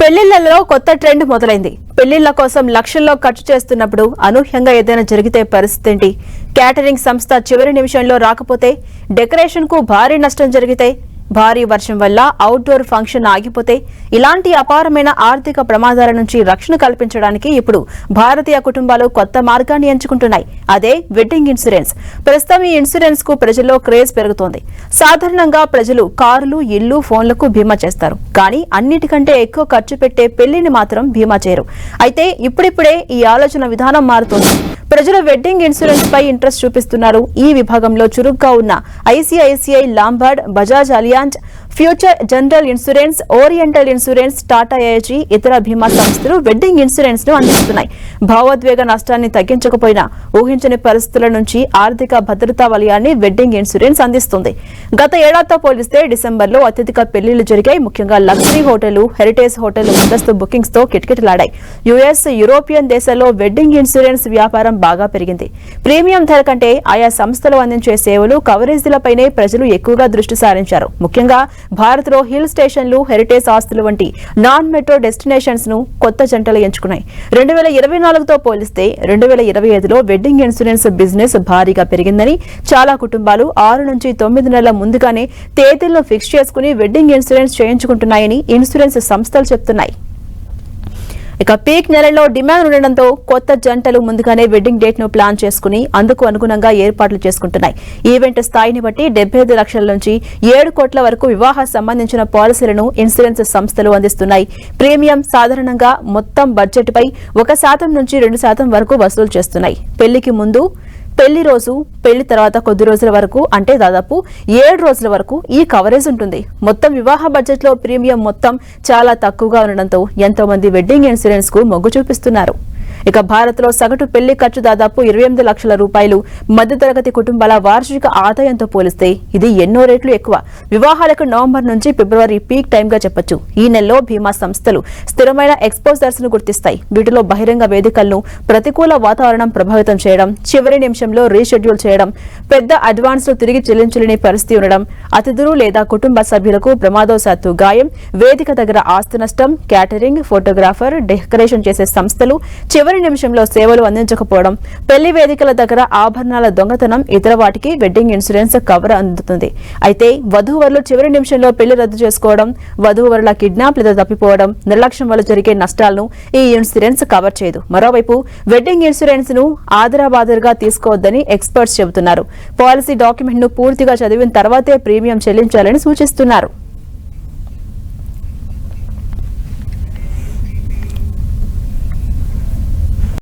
పెళ్లిళ్లలో కొత్త ట్రెండ్ మొదలైంది. పెళ్లిళ్ల కోసం లక్షల్లో ఖర్చు చేస్తున్నప్పుడు అనూహ్యంగా ఏదైనా జరిగితే పరిస్థితి ఏంటి? క్యాటరింగ్ సంస్థ చివరి నిమిషంలో రాకపోతే, డెకరేషన్ కు భారీ నష్టం జరిగితే, భారీ వర్షం వల్ల అవుట్డోర్ ఫంక్షన్ ఆగిపోతే, ఇలాంటి అపారమైన ఆర్థిక ప్రమాదాల నుంచి రక్షణ కల్పించడానికి ఇప్పుడు భారతీయ కుటుంబాలు కొత్త మార్గాన్ని ఎంచుకుంటున్నాయి. అదే వెడ్డింగ్ ఇన్సూరెన్స్. ప్రస్తుతం ఈ ఇన్సూరెన్స్ కు ప్రజల్లో క్రేజ్ పెరుగుతోంది. సాధారణంగా ప్రజలు కారులు, ఇళ్లు, ఫోన్లకు బీమా చేస్తారు. కానీ అన్నిటికంటే ఎక్కువ ఖర్చు పెట్టే పెళ్లిని మాత్రం బీమా చేయరు. అయితే ఇప్పుడిప్పుడే ఈ ఆలోచన విధానం మారుతోంది. ప్రజలు వెడ్డింగ్ ఇన్సూరెన్స్ పై ఇంట్రెస్ట్ చూపిస్తున్నారు. ఈ విభాగంలో చురుగ్గా ఉన్న ICICI, Lombard, Bajaj Allianz, Future General insurance, Oriental insurance, Tata AG, ఇతర బీమా సంస్థలు వెడ్డింగ్ ఇన్సూరెన్స్ ను అందిస్తున్నాయి. భావోద్వేగ నష్టాన్ని తగ్గించకపోయినా ఊహించని పరిస్థితుల నుంచి ఆర్థిక భద్రతా వలయాన్ని వెడ్డింగ్ ఇన్సూరెన్స్ అందిస్తుంది. గత ఏడాదితో పోలిస్తే డిసెంబర్లో అత్యధిక పెళ్లిళ్లు జరిగాయి. ముఖ్యంగా లగ్జరీ హోటళ్లు, హెరిటేజ్ హోటళ్లు ముందస్తు బుకింగ్స్ తో కిటకిటలాడాయి. యుఎస్, యూరోపియన్ దేశాల్లో వెడ్డింగ్ ఇన్సూరెన్స్ వ్యాపారం బాగా పెరిగింది. ప్రీమియం ధర కంటే ఆయా సంస్థలు అందించే సేవలు, కవరేజీలపైనే ప్రజలు ఎక్కువగా దృష్టి సారించారు. ముఖ్యంగా భారత్ లో హిల్ స్టేషన్లు, హెరిటేజ్ ఆస్తులు వంటి నాన్ మెట్రో డెస్టినేషన్స్ ను కొత్త జంటలు ఎంచుకున్నాయి. 2024తో పోలిస్తే 2025లో వెడ్డింగ్ ఇన్సూరెన్స్ బిజినెస్ భారీగా పెరిగిందని, చాలా కుటుంబాలు 6 నుంచి 9 నెలల ముందుగానే తేదీలను ఫిక్స్ చేసుకుని వెడ్డింగ్ ఇన్సూరెన్స్ చేయించుకుంటున్నాయని ఇన్సూరెన్స్ సంస్థలు చెబుతున్నాయి. ఇక పీక్ నెలలో డిమాండ్ ఉండడంతో కొత్త జంటలు ముందుగానే వెడ్డింగ్ డేట్ ను ప్లాన్ చేసుకుని అందుకు అనుగుణంగా ఏర్పాట్లు చేసుకుంటున్నాయి. ఈవెంట్ స్థాయిని బట్టి 75 లక్షల నుంచి 7 కోట్ల వరకు వివాహ సంబంధించిన పాలసీలను ఇన్సూరెన్స్ సంస్థలు అందిస్తున్నాయి. ప్రీమియం సాధారణంగా మొత్తం బడ్జెట్ పై 1% నుంచి 2% వరకు వసూలు చేస్తున్నాయి. పెళ్లికి ముందు, పెళ్లి రోజు, పెళ్లి తర్వాత కొద్ది రోజుల వరకు, అంటే దాదాపు 7 రోజుల వరకు ఈ కవరేజ్ ఉంటుంది. మొత్తం వివాహ బడ్జెట్ లో ప్రీమియం మొత్తం చాలా తక్కువగా ఉండడంతో ఎంతో మంది వెడ్డింగ్ ఇన్సూరెన్స్ కు మొగ్గు చూపిస్తున్నారు. ఇక భారత్ లో సగటు పెళ్లి ఖర్చు దాదాపు 28 లక్షల రూపాయలు. మధ్యతరగతి కుటుంబాల వార్షిక ఆదాయంతో పోలిస్తే ఇది ఎన్నో రెట్లు ఎక్కువ. వివాహాలకు నవంబర్ నుంచి ఫిబ్రవరి పీక్ టైమ్ గా చెప్పొచ్చు. ఈ నెలలో బీమా సంస్థలు స్థిరమైన ఎక్స్పోజర్స్ ను గుర్తిస్తాయి. వీటిలో బహిరంగ వేదికలను ప్రతికూల వాతావరణం ప్రభావితం చేయడం, చివరి నిమిషంలో రీషెడ్యూల్ చేయడం, పెద్ద అడ్వాన్స్ ను తిరిగి చెల్లించలేని పరిస్థితి ఉండడం, అతిథులు లేదా కుటుంబ సభ్యులకు ప్రమాదవశాత్తు గాయం, వేదిక దగ్గర ఆస్తి నష్టం, క్యాటరింగ్, ఫోటోగ్రాఫర్, డెకరేషన్ చేసే సంస్థలు చివరి నిమిషంలో సేవలు అందించకపోవడం, పెళ్లి వేదికల దగ్గర ఆభరణాల దొంగతనం, ఇతర వాటికి వెడ్డింగ్ ఇన్సూరెన్స్ కవర్ అందుతుంది. అయితే వధూవరులు చివరి నిమిషంలో పెళ్లి రద్దు చేసుకోవడం, వధూవరుల కిడ్నాప్ లేదా తప్పిపోవడం, నిర్లక్ష్యం వల్ల జరిగే నష్టాలను ఈ ఇన్సూరెన్స్ కవర్ చేయదు. మరోవైపు వెడ్డింగ్ ఇన్సూరెన్స్ ను ఆదరాబాదరుగా తీసుకోవద్దని ఎక్స్పర్ట్స్ చెబుతున్నారు. పాలసీ డాక్యుమెంట్ ను పూర్తిగా చదివిన తర్వాతే ప్రీమియం చెల్లించాలని సూచిస్తున్నారు.